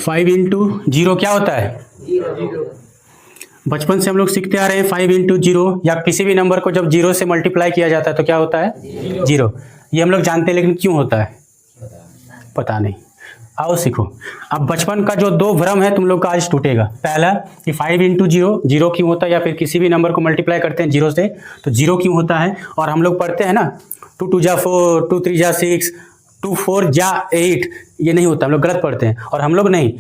5 into zero क्या होता है? बचपन से हम लोग सीखते आ रहे हैं 5 इंटू जीरो, या किसी भी नंबर को जब जीरो से मल्टीप्लाई किया जाता है तो क्या होता है? जीरो। ये हम लोग जानते हैं, लेकिन क्यों होता है पता नहीं। आओ सीखो। अब बचपन का जो दो भ्रम है तुम लोग का आज टूटेगा। पहला कि 5 इंटू जीरो, जीरो क्यों होता है, या फिर किसी भी नंबर को मल्टीप्लाई करते हैं जीरो से तो जीरो क्यों होता है। और हम लोग पढ़ते हैं ना 2 2 जा 4, 2 3 जा 6, 2 4 जा 8, ये नहीं होता, हम लोग गलत पढ़ते हैं। और हम लोग नहीं,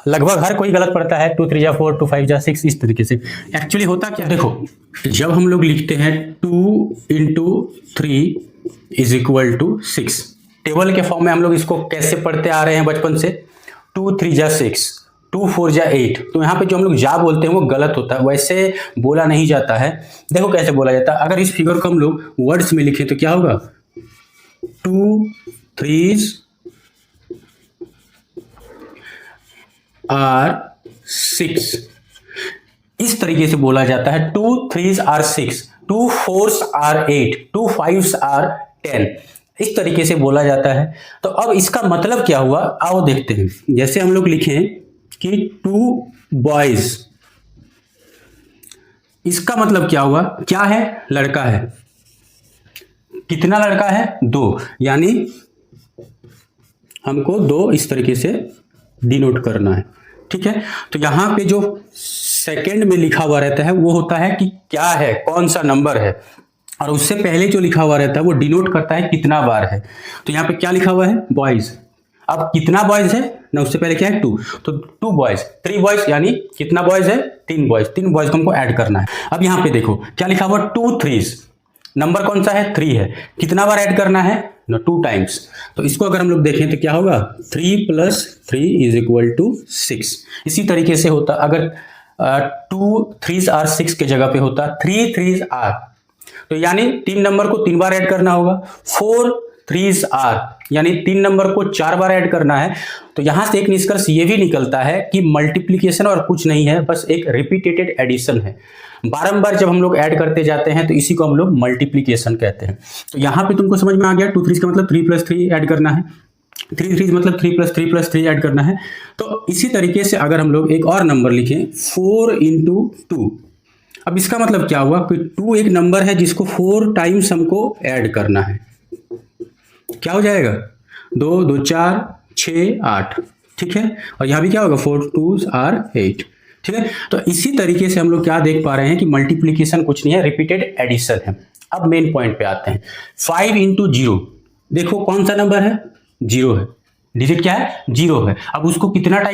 लगभग हर कोई गलत पढ़ता है 2 3 जा 4, 2 5 जा 6, इस तरीके से। एक्चुअली होता क्या, देखो जब हम लोग लिखते हैं 2 into 3 is equal to 6, table के फॉर्म में हम लोग इसको कैसे पढ़ते आ रहे हैं बचपन से, 2 3 जा 6, 2 4 जा 8। तो यहाँ पे जो हम लोग जा बोलते हैं वो गलत होता है, वैसे बोला नहीं जाता है। देखो कैसे बोला जाता है। अगर इस फिगर को हम लोग वर्ड्स में लिखें तो क्या होगा, 2 3 आर 6, इस तरीके से बोला जाता है। 2 3 आर 6, 2 4 आर 8, 2 5 आर 10, इस तरीके से बोला जाता है। तो अब इसका मतलब क्या हुआ, आओ देखते हैं। जैसे हम लोग लिखें कि 2 बॉयज, इसका मतलब क्या हुआ, क्या है, लड़का है। कितना लड़का है, 2, यानी हमको 2 इस तरीके से डिनोट करना है, ठीक है। तो यहां पे जो सेकंड में लिखा हुआ रहता है वो होता है कि क्या है, कौन सा नंबर है, और उससे पहले जो लिखा हुआ रहता है वो डिनोट करता है कितना बार है। तो यहाँ पे क्या लिखा हुआ है, बॉयज। अब कितना बॉयज है ना, उससे पहले क्या है, 2, तो 2 बॉयज, 3 बॉयज, यानी कितना बॉयज है, 3 बॉयज। 3 बॉयज को हमको ऐड करना है। अब यहाँ पे देखो क्या लिखा हुआ, 2 3, नंबर कौन सा है, 3 है। कितना बार ऐड करना है ना, 2 टाइम्स। तो इसको अगर हम लोग देखें तो क्या होगा, 3 + 3 इज इक्वल टू 6। इसी तरीके से होता अगर 2 3 आर 6 के जगह पे होता 3 3 आर, तो यानी 3 नंबर को 3 बार ऐड करना होगा। 4 3 आर, यानी 3 नंबर को 4 बार ऐड करना है। तो यहां से एक निष्कर्ष ये भी निकलता है कि मल्टीप्लीकेशन और कुछ नहीं है, बस एक रिपीटेटेड एडिशन है। बारंबार जब हम लोग ऐड करते जाते हैं तो इसी को हम लोग मल्टीप्लीकेशन कहते हैं। तो यहां पे तुमको समझ में आ गया, 2 3 का मतलब 3 + 3 ऐड करना है, 3 3 मतलब 3 + 3 + 3 ऐड करना है। तो इसी तरीके से अगर हम लोग एक और नंबर लिखें 4 × 2, अब इसका मतलब क्या हुआ कि 2 एक नंबर है जिसको 4 टाइम्स हमको ऐड करना है। क्या हो जाएगा, 2 2 4 6 8, ठीक है। और यहां भी क्या होगा, 4 2 आर 8, ठीक है। तो इसी तरीके से हम लोग क्या देख पा रहे हैं कि मल्टीप्लीकेशन कुछ नहीं है, रिपीटेड एडिशन है। अब मेन पॉइंट पे आते हैं। 5 × 0, देखो कौन सा नंबर है, 0 है। डिजिट क्या है, 0 है। अब उसको कितना टाइम